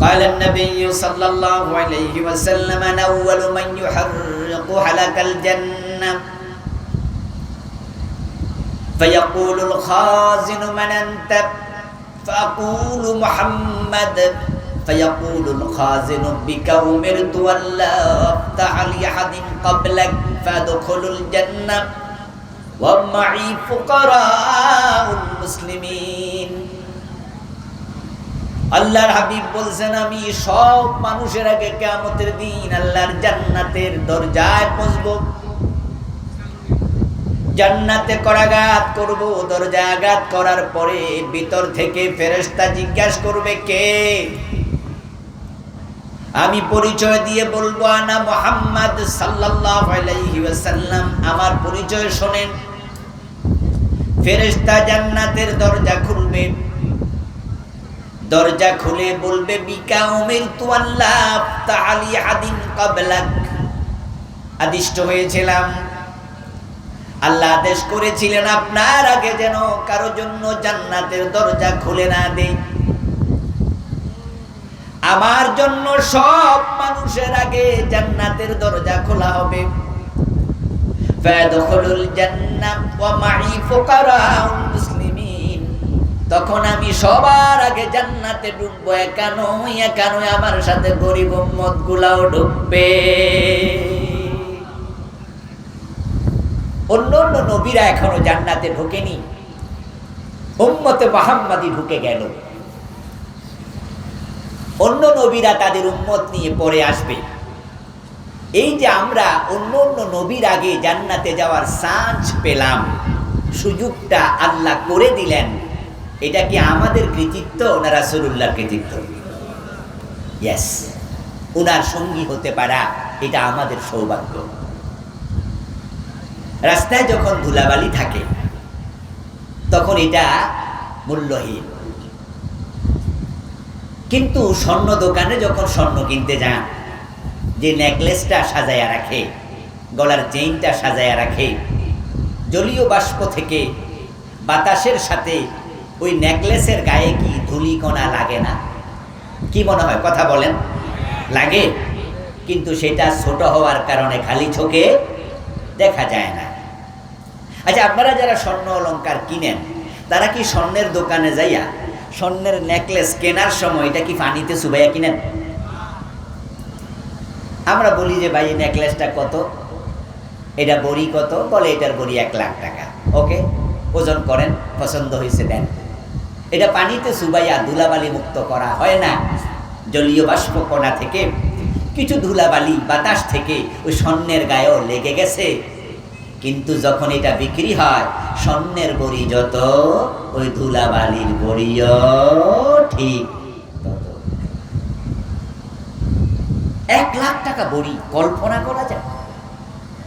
قال النبي صلى الله عليه وسلم أول من يحرق حلق الجنة فيقول الخازن من أنت فأقول محمد فيقول الخازن بك أمرت ولا أفتح لأحد قبلك فأدخل الجنة ومعي فقراء المسلمين আল্লাহর হাবিব বলছেন আমি সব মানুষের আগে কিয়ামতের দিন আল্লাহর জান্নাতের দরজায় পৌঁছবো, জান্নাতে করাঘাত করব। দরজা আঘাত করার পরে ভিতর থেকে ফেরেশতা জিজ্ঞাসা করবে কে? আমি পরিচয় দিয়ে বলবো আনা মুহাম্মদ সাল্লাল্লাহু আলাইহি ওয়াসাল্লাম। আমার পরিচয় শোনেন। ফেরেশতা জান্নাতের দরজা খুলবে, দরজা খুলে বলবে বিকা উমিরতু আল্লাহ আফতাহ আলি আদিন ক্বাবলাক। আদিষ্ট হয়েছিলাম, আল্লাহ আদেশ করেছিলেন আপনার আগে যেন কারো জন্য জান্নাতের দরজা খুলে না দেই। আমার জন্য সব মানুষের আগে জান্নাতের দরজা খোলা হবে। ফায়াদখুলুল জান্নাহ ওয়া মাই ফুকারাউল মুসলিমিন। তখন আমি সবার আগে জান্নাতে ঢুকবো, একানোই আমার সাথে গরিব উম্মত গুলাও ঢুকবে। অন্য অন্য নবীরা এখনো জান্নাতে ঢোকেনি, উম্মতে মুহাম্মাদি ঢুকে গেল। অন্য নবীরা তাদের উম্মত নিয়ে পরে আসবে। এই যে আমরা অন্য অন্য নবীর আগে জান্নাতে যাওয়ার চান্স পেলাম, সুযোগটা আল্লাহ করে দিলেন, এটা কি আমাদের কৃতিত্ব না রাসূলুল্লাহর কৃতিত্ব? ইয়েস, উনার সঙ্গী হতে পারা এটা আমাদের সৌভাগ্য। রাস্তায় যখন ধুলাবালি থাকে তখন এটা মূল্যহীন, কিন্তু স্বর্ণ দোকানে যখন স্বর্ণ কিনতে যান, যে নেকলেসটা সাজায়া রাখে, গলার চেইনটা সাজায়া রাখে, জলীয় বাষ্প থেকে বাতাসের সাথে ওই নেকলেসের গায়ে কি ধূলিকণা লাগে না? কি মনে হয়? কথা বলেন, লাগে? কিন্তু সেটা ছোট হওয়ার কারণে খালি চোখে দেখা যায় না। আচ্ছা, আপনারা যারা স্বর্ণ অলংকার কিনেন, তারা কি স্বর্ণের দোকানে যাইয়া স্বর্ণের নেকলেস কেনার সময় এটা কি পানিতে চুবাইয়া কিনেন? আমরা বলি যে ভাই নেকলেসটা কত, এটা বড়ি কত, বলে এটার বড়ি 1 লাখ টাকা। ওকে, ওজন করেন, পছন্দ হয়েছে দেন। এটা পানিতে চুবাইয়া ধুলাবালি মুক্ত করা হয় না। জলীয় বাষ্প কণা থেকে কিছু ধুলাবালি বাতাস থেকে ওই স্বর্ণের গায়েও লেগে গেছে, কিন্তু যখন এটা বিক্রি হয় স্বর্ণের বড়ি যত, ওই ধুলাবালির বড়িও ঠিক তত। 1 লাখ টাকা বড়ি কল্পনা করা যায়?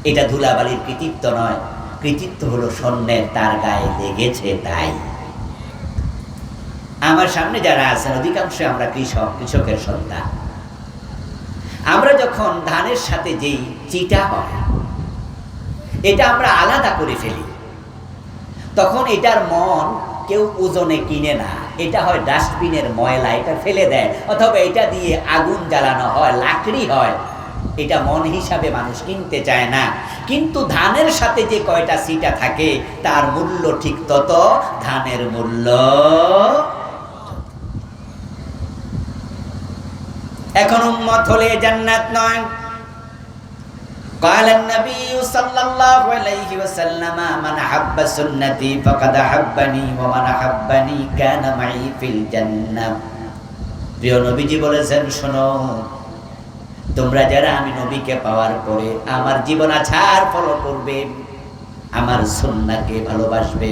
এটা ধুলাবালির কৃতিত্ব নয়, কৃতিত্ব হলো স্বর্ণের তার গায়ে লেগেছে তাই। আমার সামনে যারা আছেন অধিকাংশ আমরা কৃষকের সন্তান। আমরা যখন ধানের সাথে যেই চিটা হয় এটা আমরা আলাদা করে ফেলি, তখন এটার মন কেউ ওজনে কিনে না, এটা হয় ডাস্টবিনের ময়লা, এটা ফেলে দেয়, অথবা এটা দিয়ে আগুন জ্বালানো হয়, লাকড়ি হয়, এটা মন হিসাবে মানুষ কিনতে চায় না। কিন্তু ধানের সাথে যে কয়টা চিটা থাকে তার মূল্য ঠিক তত, ধানের মূল্য। এখন উম্মত হলে জান্নাত নয়। قال النبي صلى الله عليه وسلم من أحب سنتي فقد أحبني ومن أحبني كان معي في الجنة। প্রিয় নবীজি বলেছেন, শোনো, তোমরা যারা আমি নবীকে পাওয়ার পরে আমার জীবন আছাড় ফলো করবে, আমার সুন্নাহকে ভালোবাসবে,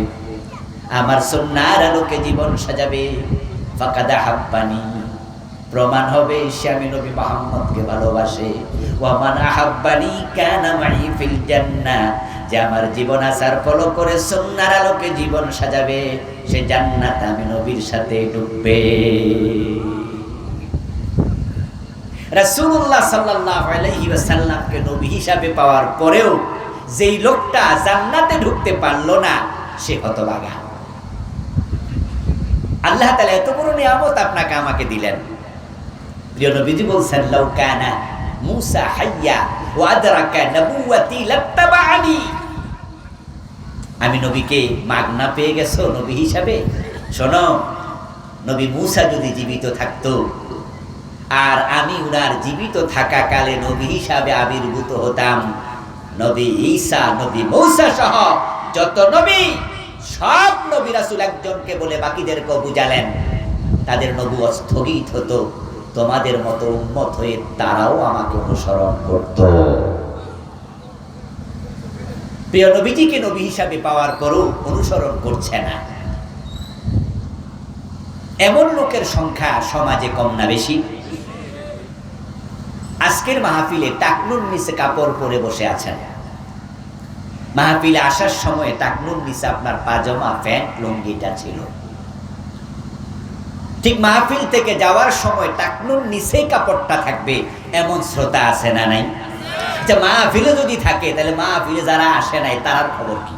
আমার সুন্নাহর আলোকে জীবন সাজাবে, ফাকাদ আহাব্বানি, প্রমাণ হবে সে আমি নবী মুহাম্মদকে ভালোবাসে। ওয়া মান আহাব্বানি কানা মাই ফিল জান্নাহ, যে আমার জীবন আচার ফলো করে সুন্নাহর আলোকে জীবন সাজাবে, সে জান্নাতে আমি নবীর সাথে ঢুকবে। রাসূলুল্লাহ সাল্লাল্লাহু আলাইহি ওয়াসাল্লামকে নবী হিসাবে পাওয়ার পরেও যেই লোকটা জান্নাতে ঢুকতে পারলো না, সে হতভাগা। আল্লাহ তাআলা এত বড় নিয়ামত আপনাকে আমাকে দিলেন, প্রিয় নবীজি বলছেন, লাউ কানা মূসা হাইয়া ওয়া আদরাকা নবুওয়াতি লাত্তাবাআনি। আমি নবীকে মাগনা পেয়ে গেছো নবী হিসাবে। শোনো, নবী মূসা যদি জীবিত থাকতো আর আমি উনার জীবিত থাকাকালে নবী হিসাবে আবির্ভূত হতাম, নবী ঈসা, নবী মূসা সহ যত নবী, সব নবী রাসূল একজনকে বলে বাকিদেরকে বুঝালেন, তাদের নবুয়ত স্থগিত হতো, তোমাদের মতো উম্মত হয়ে তারাও আমাকে অনুসরণ করত। প্রিয় নবীজিকে নবী হিসাবে পাওয়ার পরও অনুসরণ করছে না, এমন লোকের সংখ্যা সমাজে কম না বেশি? আজকের মাহফিলে টাকনুর নিচে কাপড় পরে বসে আছেন, মাহফিলে আসার সময় টাকনুর নিচে আপনার পাজামা প্যান্ট লুঙ্গিটা ছিল, ঠিক মাহফিল থেকে যাওয়ার সময় টাকনুর নিচে কাপড়টা থাকবে, এমন শ্রোতা আছে না নাই? আচ্ছা, মাহফিলে যদি থাকে তাহলে মাহফিলে যারা আসে নাই তার খবর কি?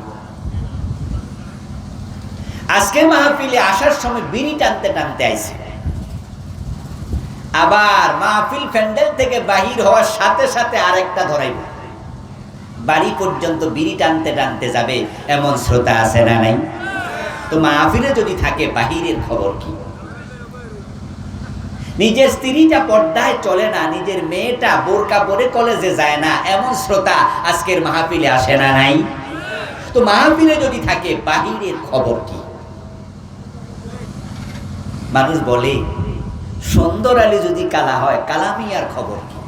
আজকে মাহফিলে আসার সময় বিড়ি টানতে টানতে আইছে, আবার মাহফিল প্যান্ডেল থেকে বাহির হওয়ার সাথে সাথে আরেকটা ধরাইব, বাড়ি পর্যন্ত বিড়ি টানতে টানতে যাবে, এমন শ্রোতা আছে না নাই? তো মাহফিলে যদি থাকে বাহিরের খবর কি? নিজের স্ত্রীটা পর্দায় চলে না, নিজের মেয়েটা বোরকা পরে কলেজে যায় না, এমন শ্রোতা আজকের মাহফিলে আসে না নাই? তো মাহফিলে যদি থাকে বাহিরের খবর কি? মানুষ বলে সুন্দর আলী যদি কালা হয়, কালামিয়ার খবর কি?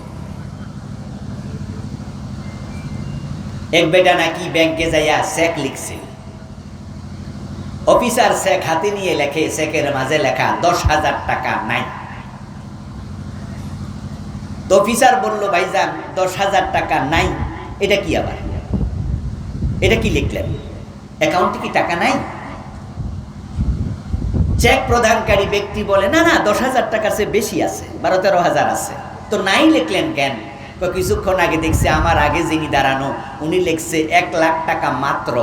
এক বেটা নাকি ব্যাংকে যাইয়া চেক লিখছে, অফিসার চেক হাতে নিয়ে লেখে, চেকের মাঝে লেখা 10,000 টাকা নাই। তো অফিসার বলল, ভাইজান 10,000 টাকা নাই, এটা কি আবার, এটা কি লিখলেন, অ্যাকাউন্টে কি টাকা নাই? চেক প্রদানকারী ব্যক্তি বলে, না না, 10,000 টাকার চেয়ে বেশি আছে, 12-13,000 আছে। তো নাই লিখলেন কেন? কিছুক্ষণ আগে দেখছি আমার আগে যিনি দাঁড়ানো উনি লিখছে 1 লাখ টাকা মাত্র।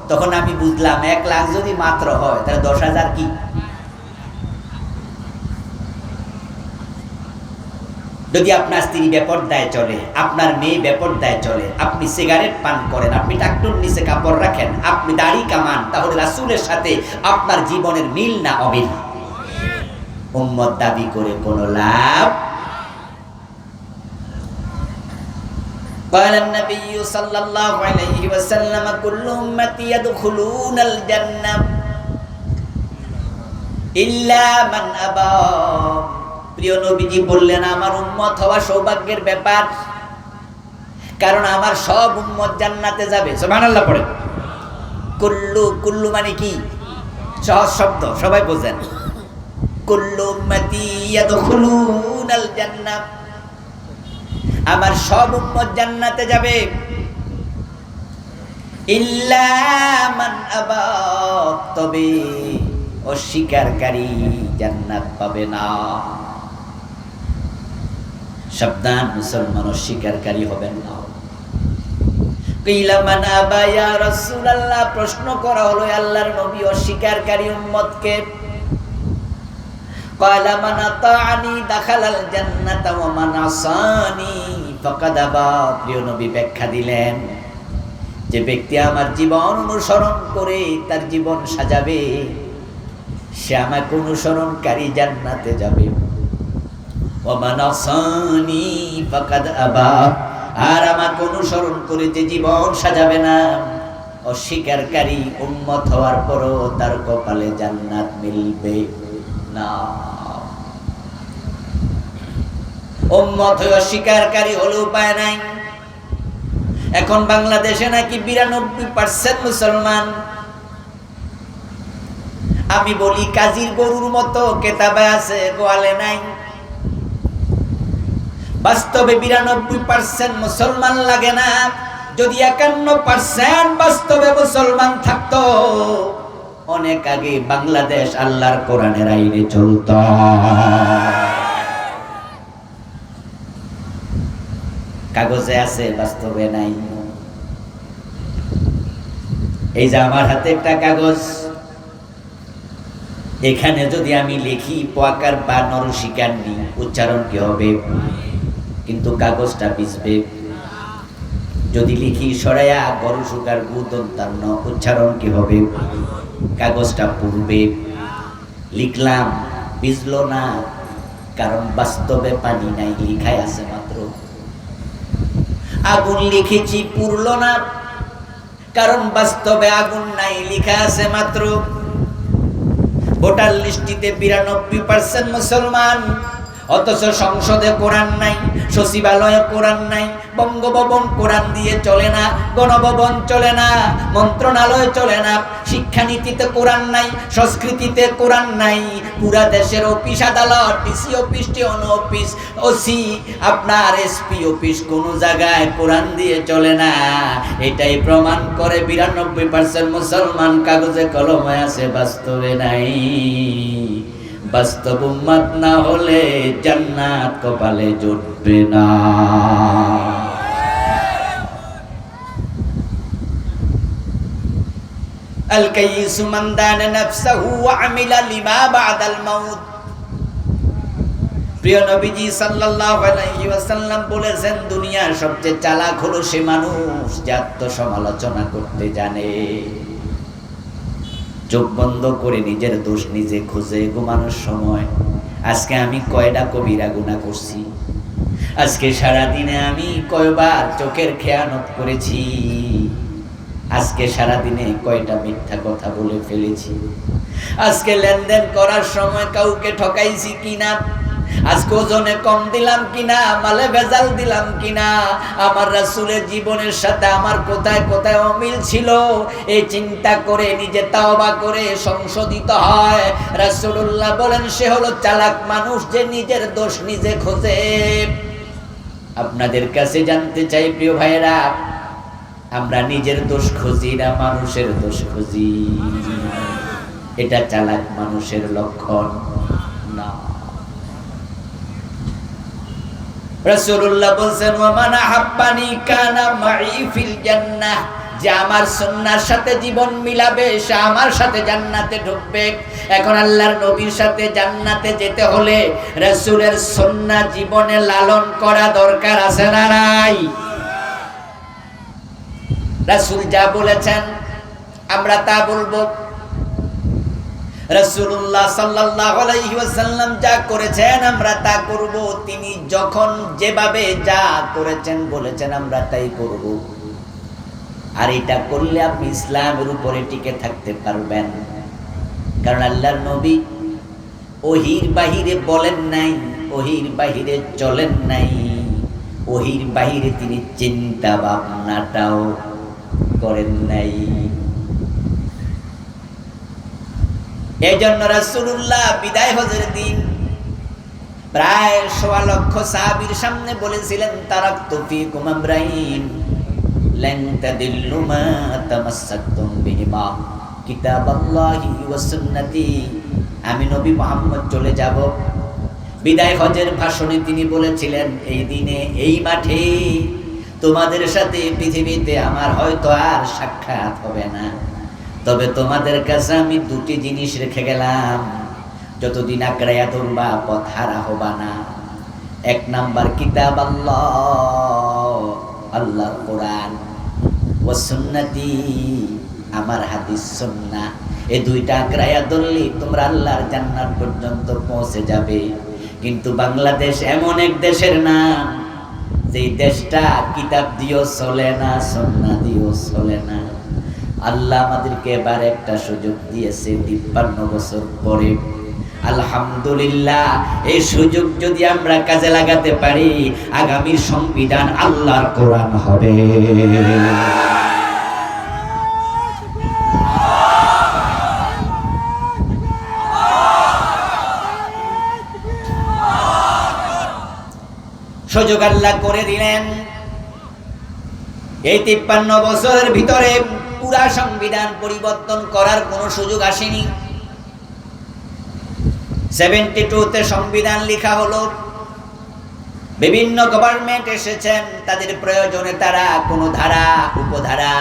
তখন আমি বুঝলাম 1 লাখ যদি মাত্র হয় তাহলে 10,000 কি? যদি আপনার স্ত্রী বেপরদায় চলে, আপনার মেয়ে বেপরদায় চলে, আপনি সিগারেট পান করেন, আপনি টাকটুর নিচে কাপড় রাখেন, আপনি দাড়ি কামান, তাহলে রাসূলের সাথে আপনার জীবনের মিল না অমিল? উম্মত দাবি করে কোনো লাভ? قال النبي صلى الله عليه وسلم كل امتي يدخلون الجنة إلا من أبى। প্রিয় নবীজি বললেন, আমার উম্মত হওয়া সৌভাগ্যের ব্যাপার, কারণ আমার সব উম্মত জান্নাতে যাবে। সুবহানাল্লাহ পড়ে। কুল্লু, কুল্লু মানে কি? সহজ শব্দ, সবাই বোঝেন। কুল্লু উম্মতি ইয়াদখুলুনাল জান্নাহ, আমার সব উম্মত জান্নাতে যাবে। ইল্লা মান আবা, তবে অস্বীকারী জান্নাত পাবে না। সাবধান, মুসলমান অস্বীকারী হবেন না। কিলা মান আবা ইয়া রাসূলুল্লাহ, প্রশ্ন করা হলো, আল্লাহর নবী অস্বীকারী উম্মতকে। ক্বালা মান আতাআনি দাখালাল জান্নাতা ওয়া মান আসানি ফাকাদ আবা। প্রিয় নবী ব্যাখ্যা দিলেন, যে ব্যক্তি আমার জীবন অনুসরণ করে তার জীবন সাজাবে, সে আমাকে অনুসরণকারী জান্নাতে যাবে। ওয়া মান আসানি ফাকাদ আবা, আর আমাকে অনুসরণ করে যে জীবন সাজাবে না, অস্বীকারী উম্মত হওয়ার পরও তার কপালে জান্নাত মিলবে না। উম্মত হয়ে অস্বীকারী হলে উপায় নাই। এখন বাংলাদেশে নাকি 92% মুসলমান। আমি বলি কাজীর গরুর মতো কেতাবে আছে, গোয়ালে নাই। বাস্তবে 92% মুসলমান লাগে না। যদি 51% বাস্তবে মুসলমান থাকতো, অনেক আগে বাংলাদেশ আল্লাহর কোরআনের আইনে চলত। কাগজে আছে, বাস্তবে নাই। এই যে আমার হাতে একটা কাগজ, এখানে যদি আমি লিখি পোয়াকার বা নরসিকার নি, উচ্চারণ কি হবে? কিন্তু কাগজটা ভিজবে। যদি লিখি সরাইয়া গরু সুকার গুদন্তান্ন, উচ্চারণ কি হবে? কাগজটা পুড়বে। লিখলাম, ভিজলো না, কারণ বাস্তবে পানি নাই, লিখাই আছে মাত্র। আগুন লিখেছি, পুড়লো না, কারণ বাস্তবে আগুন নাই, লিখা আছে মাত্র। ভোটার লিস্টিতে 92% মুসলমান, অথচ সংসদে কোরআন নাই, সচিবালয়ে কোরআন নাই, বঙ্গভবন কোরআন দিয়ে চলে না, গণভবন চলে না, মন্ত্রণালয় চলে না, শিক্ষানীতিতে কোরআন নাই, সংস্কৃতিতে কোরআন নাই। পুরা দেশের অফিস আদালত, DC office, T1 office, OC, আপনার এসপি অফিস, কোনো জায়গায় কোরআন দিয়ে চলে না। এটাই প্রমাণ করে 92% মুসলমান কাগজে কলমে আছে, বাস্তবে নাই। বাস্তব উম্মত না হলে জান্নাত কপালে জুটবে না। আল কাইয়িসু মান দানা নাফসাহু ওয়া আমিলা লিমা বাদাল মাউত। প্রিয় নবীজি সাল্লাল্লাহু আলাইহি ওয়াসাল্লাম বলেছেন, দুনিয়ার সবচেয়ে চালাক হলো সে মানুষ যে আত্মসমালোচনা করতে জানে। চোখ বন্ধ করে নিজের দোষ নিজে খুঁজে ঘুমানোর সময়, আজকে আমি কয়টা কবিরা গুনাহ করছি, আজকে সারাদিনে আমি কয়বার চোখের খেয়ানত করেছি, আজকে সারাদিনে কয়টা মিথ্যা কথা বলে ফেলেছি, আজকে লেনদেন করার সময় কাউকে ঠকাইছি কিনা, আজকে ওজনে কম দিলাম কিনা, মালে ভেজাল দিলাম কিনা, আমার রাসূলের জীবনের সাথে আমার কোথায় কোথায় অমিল ছিল, এই চিন্তা করে নিজে তাওবা করে সংশোধিত হয়। রাসূলুল্লাহ বলেন, সে হলো চালাক মানুষ যে নিজের দোষ নিজে খোঁজে। আপনাদের কাছে জানতে চাই প্রিয় ভাইরা, আমরা নিজের দোষ খুঁজি না মানুষের দোষ খুঁজি? এটা চালাক মানুষের লক্ষণ না। রাসূলুল্লাহ বলেন, ওয়া মান আহাব্বানি কানা মাই ফিল জান্নাহ, যে আমার সুন্নাহর সাথে জীবন মিলাবে সে আমার সাথে জান্নাতে ঢুকবে। এখন আল্লাহর নবীর সাথে জান্নাতে যেতে হলে রাসূলের সুন্নাহ জীবনে লালন করা দরকার আছে না নাই? রাসূল যা বলেছেন আমরা তা বলবো, রাসূলুল্লাহ সাল্লাল্লাহু আলাইহি ওয়াসাল্লাম যা করেছেন আমরা তা করব। তিনি যখন যেভাবে যা করেছেন বলেছেন আমরা তাই করব। আর এটা করলে আপনি ইসলামের উপরে টিকে থাকতে পারবেন। কারণ আল্লাহর নবী ওহির বাহিরে বলেন নাই, ওহির বাহিরে চলেন নাই, ওহির বাহিরে তিনি চিন্তা ভাবনাটাও করেন নাই। এই জন্য রাসূলুল্লাহ বিদায় হজের দিন প্রায় ১.৫ লক্ষ সাহাবীর সামনে বলেছিলেন, তারাকতু ফীকুম আমরাইন লান তাদিল্লু মা তামাসসাকতুম বিহিমা কিতাবাল্লাহি ওয়া সুন্নতি। আমি নবী মুহাম্মদ চলে যাব। বিদায় হজের ভাষণে তিনি বলেছিলেন, এই দিনে এই মাঠে তোমাদের সাথে পৃথিবীতে আমার হয়তো আর সাক্ষাৎ হবে না, তবে তোমাদের কাছে আমি দুটি জিনিস রেখে গেলাম, যতদিন আঁকড়াইয়া ধরবা পথ হারা হবা না। ১ নাম্বার কিতাব আল্লাহ, আল্লাহর কোরআন, ও সুন্নতি, আমার হাদিস সুন্নাহ। এই দুইটা আঁকড়াইয়া ধরলে তোমরা আল্লাহর জান্নাত পর্যন্ত পৌঁছে যাবে। কিন্তু বাংলাদেশ এমন এক দেশের নাম, যেই দেশটা কিতাব দিয়েও চলে না, সুন্নাহ দিয়েও চলে না। আল্লাহ আমাদেরকে এবার একটা সুযোগ দিয়েছে ৫৩ বছর পরে। আলহামদুলিল্লাহ, এই সুযোগ যদি আমরা কাজে লাগাতে পারি, আগামী সংবিধান আল্লাহর কোরআন হবে। সুযোগ আল্লাহ করে দিলেন। এই ৫৩ বছরের ভিতরে পুরা সংবিধান পরিবর্তন করার কোনো সুযোগ আসেনি। 72তে সংবিধান লেখা হলো, বিভিন্ন গভর্নমেন্ট এসেছেন, তাদের প্রয়োজনে তারা কোনো ধারা উপধারা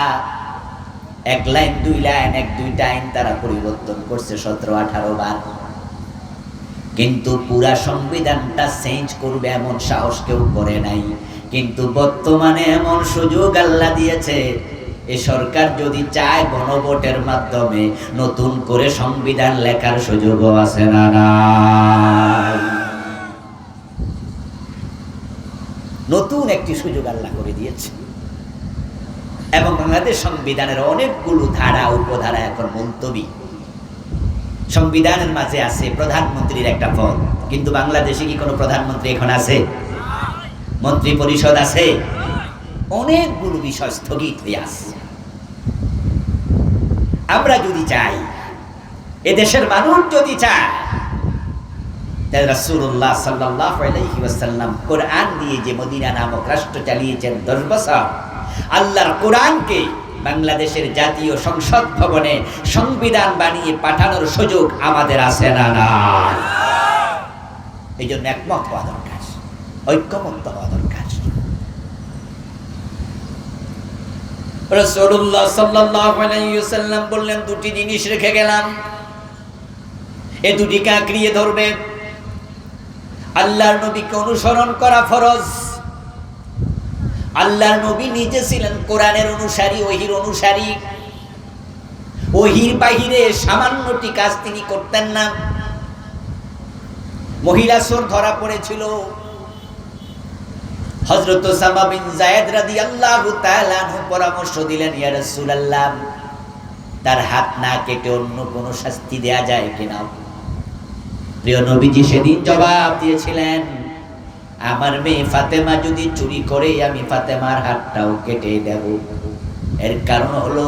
এক লাইন দুই লাইন, এক দুইটা আইন তারা পরিবর্তন করছে 17-18 বার, কিন্তু পুরা সংবিধানটা চেঞ্জ করবে এমন সাহস কেউ করে নাই। কিন্তু বর্তমানে এমন সুযোগ আল্লাহ দিয়েছে, এই সরকার যদি চায় গণভোটের মাধ্যমে নতুন করে সংবিধান লেখার সুযোগও আছে না নাই? নতুন একটি সুযোগ আল্লাহ করে দিয়েছে। এবং বাংলাদেশ সংবিধানের অনেকগুলো ধারা উপধারা এখন মুলতবি। সংবিধানের মাঝে আছে প্রধানমন্ত্রীর একটা পদ, কিন্তু বাংলাদেশে কি কোনো প্রধানমন্ত্রী এখন আছে? মন্ত্রী পরিষদ আছে? অনেকগুলো বিষয় স্থগিত হয়ে আছে। আমরা যদি চাই, এদেশের মানুষ যদি চায়, তাহলে রাসূলুল্লাহ সাল্লাল্লাহু আলাইহি ওয়াসাল্লাম কোরআন দিয়ে যে মদিনা নামক রাষ্ট্র চালিয়েছেন 10 বছর, আল্লাহর কোরআনকে বাংলাদেশের জাতীয় সংসদ ভবনে সংবিধান বানিয়ে পাঠানোর সুযোগ আমাদের আছে না নাই? এই জন্য একমত হওয়া দরকার, ঐক্যমত হওয়া দরকার। রাসূলুল্লাহ সাল্লাল্লাহু আলাইহি ওয়াসাল্লাম বললেন, দুটি জিনিস রেখে গেলাম, এই দুটিকে আঁকড়িয়ে ধরবে। আল্লাহর নবীকে অনুসরণ করা ফরজ। আল্লাহর নবী নিজে ছিলেন কোরআনের অনুসারী, ওহীর অনুসারী। ওহীর বাহিরে সামান্যটি কাজ তিনি করতেন না। মহিলা চোর ধরা পড়েছিল, হযরত উসামা বিন যায়েদ রাদিয়াল্লাহু তাআলা আনহু পরামর্শ দিলেন, ইয়া রাসূলুল্লাহ, তার হাত না কেটে অন্য কোনো শাস্তি দেয়া যায় কিনা? প্রিয় নবীজি সেদিন জবাব দিয়েছিলেন, আমার মেয়ে ফাতেমা যদি চুরি করে, আমি ফাতেমার হাতটাও কেটে দেব। এর কারণ হলো,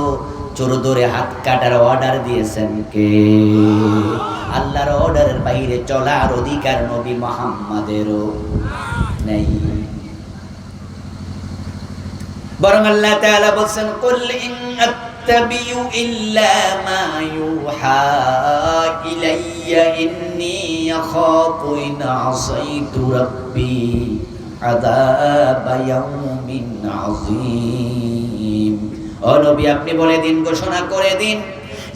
চোর ধরে হাত কাটার অর্ডার দিয়েছেন কে? আল্লাহর অর্ডারের বাইরে চলার অধিকার নবী মুহাম্মাদেরও নেই। বরং আল্লাহ তাআলা বলেন, কুল ইন আত্তাবিউ ইল্লা মা ইউহা ইলাইয়া ইন্নী আখাফু ইন আসাইতু রাব্বি আযাব ইয়াউমিন আযীম। ও নবী, আপনি বলে দিন, ঘোষণা করে দিন,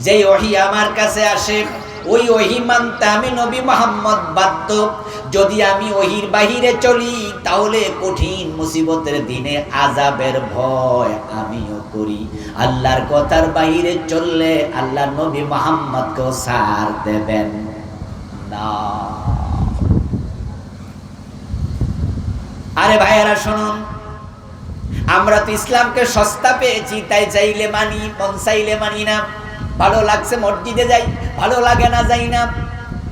যে ওহী আমার কাছে আসে, ওই ওহী মানতে আমি নবী মুহাম্মদ বাধ্য। যদি আমি ওহীর বাহিরে চলি, তাহলে কঠিন মুসিবতের দিনে আযাবের ভয় আমিও করি। আল্লাহর কথার বাহিরে চললে আল্লাহ নবী মুহাম্মদকেও ছাড় দেবেন না। আরে ভাইয়েরা শুনুন, আমরা তো ইসলামকে সস্তা পেয়েছি, তাই চাইলে মানি, মন চাইলে মানি না। ভালো লাগছে মসজিদে যাই, ভালো লাগে না যাই না।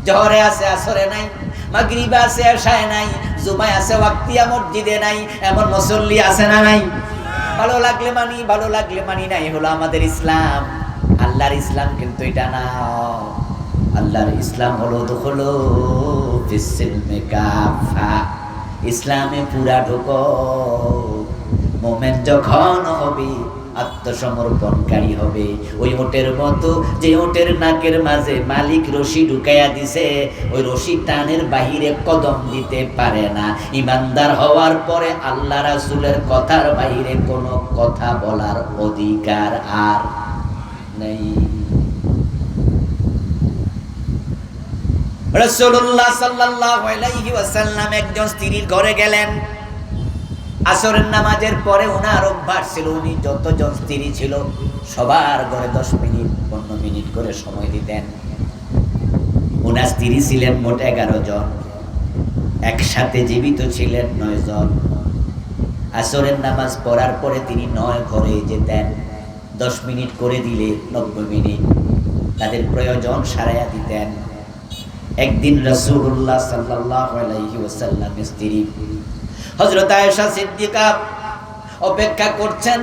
জোহরে আছে আসরে নাই, মাগরিবে আছে এশায় নাই, জুমায় আছে ওয়াক্তিয়া মসজিদে নাই, এমন মুসল্লি আছে না নাই? ভালো লাগলে মানি, ভালো লাগলে মানি না, এই হলো আমাদের ইসলাম। আল্লাহর ইসলাম কিন্তু এটা না। আল্লাহর ইসলাম হলো দুখুলু ফিস-সিলমি কাফা, ইসলামে পুরা ঢোকো। মুমিন যখন হবে, আত্মসমর্পণকারী হবে, ওই ওটের মতো যে ওটের নাকের মাঝে মালিক রশি ঢুকাইয়া দিছে, ওই রশি টানের বাহিরে কদম দিতে পারে না। ইমানদার হওয়ার পরে আল্লাহ রাসূলের কথার বাহিরে কোনো কথা বলার অধিকার আর নেই। রাসূলুল্লাহ সাল্লাল্লাহু আলাইহি ওয়াসাল্লাম একজন স্ত্রীর ঘরে গেলেন। আসরের নামাজের পরে ওনার অভ্যাস ছিল, উনি যতজন স্ত্রী ছিল সবার ঘরে 10 মিনিট 15 মিনিট করে সময় দিতেন। ওনার স্ত্রী ছিলেন মোট 11 জন, একসাথে জীবিত ছিলেন 9 জন। আসরের নামাজ পড়ার পরে তিনি 9 ঘরে যেতেন, 10 মিনিট করে দিলে 90 মিনিট তাদের প্রয়োজন সারাইয়া দিতেন। একদিন রাসূলুল্লাহ সাল্লাল্লাহু আলাইহি ওয়াসাল্লামের স্ত্রী হযরত আয়েশা সিদ্দিকা অপেক্ষা করছেন,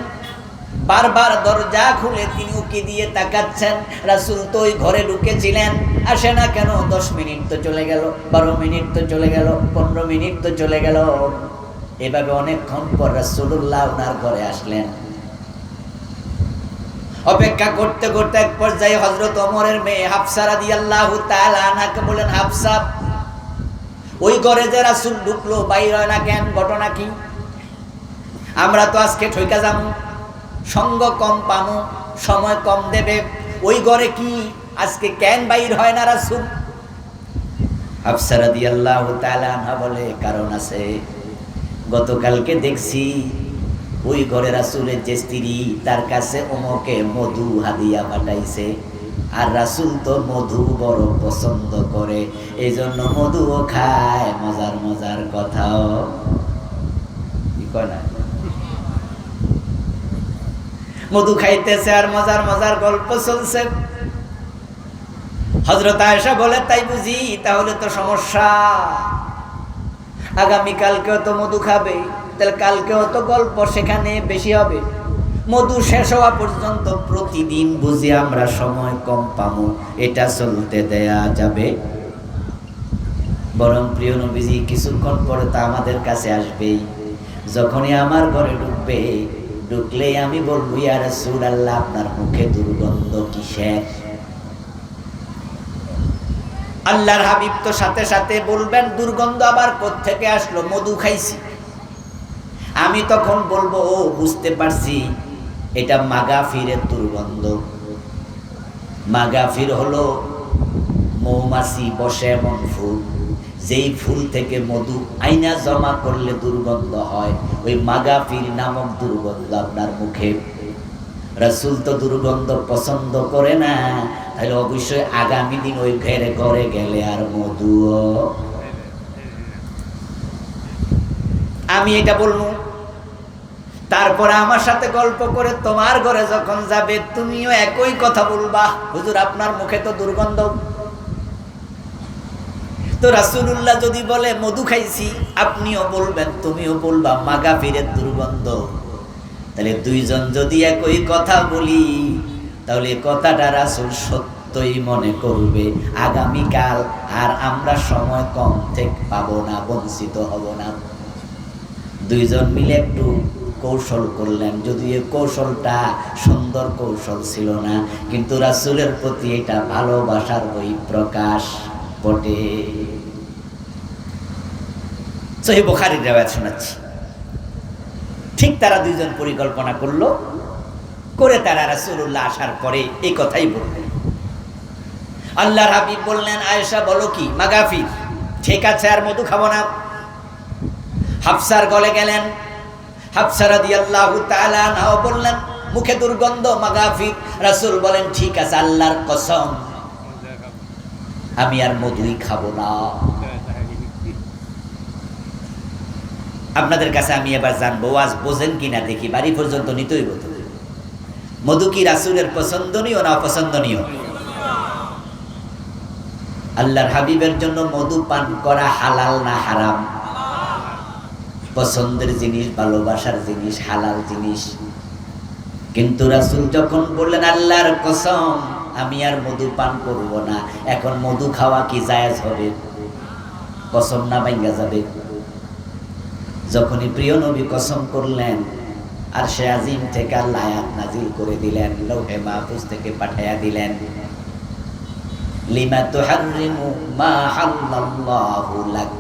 বারবার দরজা খুলে তিনি উকি দিয়ে তাকাচ্ছেন, রাসূল তো ওই ঘরে ঢুকেছিলেন, আসে না কেন? 10 মিনিট তো চলে গেল, 12 মিনিট তো চলে গেল, 15 মিনিট তো চলে গেল। এভাবে অনেকক্ষণ পর রাসূলুল্লাহ ওনার ঘরে আসলেন। অপেক্ষা করতে করতে এক পর্যায়ে হযরত ওমরের মেয়ে হাফসা রাদিয়াল্লাহু তাআলা আনহাকে বলেন, হাফসা, ওই ঘরে যে রাসূল ঢুকলো, বাইর হয় না কেন? ঘটনা কি? আমরা তো আজকে ঠইকা যাবো, সঙ্গ কম পামু, সময় কম দেবে। ওই ঘরে কি আজকে কেন বাইর হয় না রাসূল? হাফসা রাদিয়াল্লাহু তাআলা আনহা বলে, কারণ আছে। গতকালকে দেখছি ওই ঘরে রাসূলের যে স্ত্রী, তার কাছে ওমকে মধু হাদিয়া পাঠাইছে, আর রাসূল তো মধু বড় পছন্দ করে, এই জন্য মধুও খায়। মজার মজার কথাও কি কয় না, মধু খাইতেছে আর মজার মজার গল্প চলছে। হযরত আয়েশা বলে, তাই বুঝি? তাহলে তো সমস্যা। আগামীকালকেও তো মধু খাবে, তাহলে কালকেও তো গল্প সেখানে বেশি হবে। মধু শেষ হওয়া পর্যন্ত প্রতিদিন বুঝি আমরা সময় কম পাবো, এটা চলতে দেয়া যাবে? বরং প্রিয় নবীজি কিছুক্ষণ পরে তো আমাদের কাছে আসবেই। যখনই আমার ঘরে ঢুকবে, ঢুকলেই আমি বলবো, ইয়া রাসূলুল্লাহ, আপনার মুখে দুর্গন্ধ কিসের? আল্লাহর হাবিব তো সাথে সাথে বলবেন, দুর্গন্ধ আবার কোত্থেকে আসলো? মধু খাইছি। আমি তখন বলবো, ও বুঝতে পারছি, এটা মাগাফিরের দুর্গন্ধ। মাগাফির হলো মৌমাছি বসে এমন ফুল, যেই ফুল থেকে মধু আইনা জমা করলে দুর্গন্ধ হয়, ওই মাগাফির নামক দুর্গন্ধ আপনার মুখে। রাসূল তো দুর্গন্ধ পছন্দ করে না, তাহলে অবশ্যই আগামী দিন ওই ঘরে গেলে আর মধু। আমি এটা বলবো, তারপরে আমার সাথে গল্প করে তোমার ঘরে যখন যাবে, তুমিও একই কথা বলবা, হুজুর আপনার মুখে তো দুর্গন্ধ। তো রাসূলুল্লাহ যদি বলে মধু খাইছি, আপনিও বলবেন, তুমিও বলবা মাগাফিরের দুর্গন্ধ। তাহলে দুইজন যদি একই কথা বলি, তাহলে কথাটা রাসূল সত্যই মনে করবে আগামীকাল, আর আমরা সময় কম থেকে পাবো না, বঞ্চিত হব না। দুইজন মিলে একটু কৌশল করলেন, যদি এই কৌশলটা সুন্দর কৌশল ছিল না, কিন্তু রাসূলের প্রতি এটা ভালোবাসার বহিঃপ্রকাশ বটে। সহিহ বুখারীর riwayat শোনাচ্ছি। ঠিক তারা দুইজন পরিকল্পনা করলো, করে তারা রাসূলুল্লাহ আসার পরে এই কথাই বললেন। আল্লাহর হাবিব বললেন, আয়েশা বলো কি? মাগাফির। ঠিক আছে, আর মধু খাবো না। হাফসার গলে গেলেন। হাফসা রাদিয়াল্লাহু তাআলা আনহা বললেন, মুখে দুর্গন্ধ, মাগাফির। রাসূল বলেন, ঠিক আছে, আল্লাহর কসম আমি আর মধুই খাবো না। আপনাদের কাছে আমি এবার জানবো, আজ বোঝেন কিনা দেখি, বাড়ি পর্যন্ত নিতেই বলতে। মধু কি রাসূলের পছন্দনীয় না অপছন্দনীয়? আল্লাহর হাবিবের জন্য মধু পান করা হালাল না হারাম? পছন্দের জিনিস, ভালোবাসার জিনিস, হালাল জিনিস। কিন্তু রাসূল যখন বললেন, আল্লাহর কসম আমি আর মধু পান করব না, এখন মধু খাওয়া কি জায়েজ হবে? কসম না ভাঙ্গা যাবে? যখনই প্রিয় নবী কসম করলেন, আরশে আজিম থেকে আল্লাহ আয়াত নাজিল করে দিলেন, লৌহে মাহফুজ থেকে পাঠায়া দিলেন, লিমা তুহাররিমু মা হাল্লাল্লাহু লাক।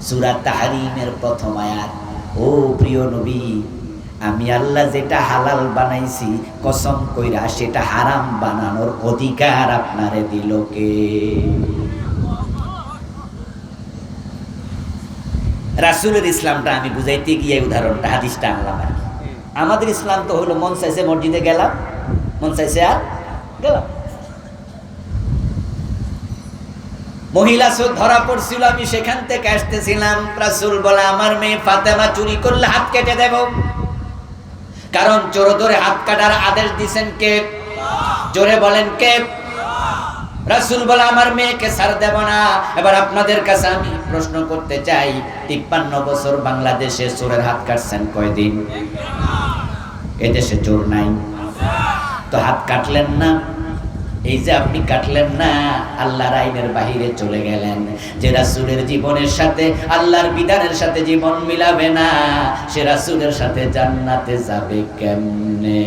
সূরা তাহরিমের প্রথম আয়াত। ও প্রিয় নবী, আমি আল্লাহ যেটা হালাল বানাইছি, কসম কইরা সেটা হারাম বানানোর অধিকার আপনারে দিল কে? রাসূলের ইসলামটা আমি বুঝাইতে গিয়ে উদাহরণটা, হাদিসটা আনলাম আর কি। আমাদের ইসলাম তো হলো, মন চাইছে মসজিদে গেলাম, মন চাইছে আর গেলাম। মহিলা ধরা পড়ছিল, আমি সেখান থেকে আসতেছিলাম, রাসূল বলে, আমার মেয়ে ফাতেমা চুরি করলে হাত কেটে দেব। কারণ চোর ধরে হাত কাটার আদেশ দিয়েছেন কে? জোরে বলেন কে? রাসূল বলে, আমার মেয়েকে ছাড় দেব না। এবার আপনাদের কাছে আমি প্রশ্ন করতে চাই, 53 বছর বাংলাদেশে চোরের হাত কাটছেন কয়দিন? এদেশে চোর নাই, তো হাত কাটলেন না। এই যে আপনি কাটলেন না, আল্লাহর আইনের বাহিরে চলে গেলেন। যে রাসূলের জীবনের সাথে, আল্লাহর বিধানের সাথে জীবন মিলাবে না, সে রাসূলের সাথে জান্নাতে যাবে কেমনে?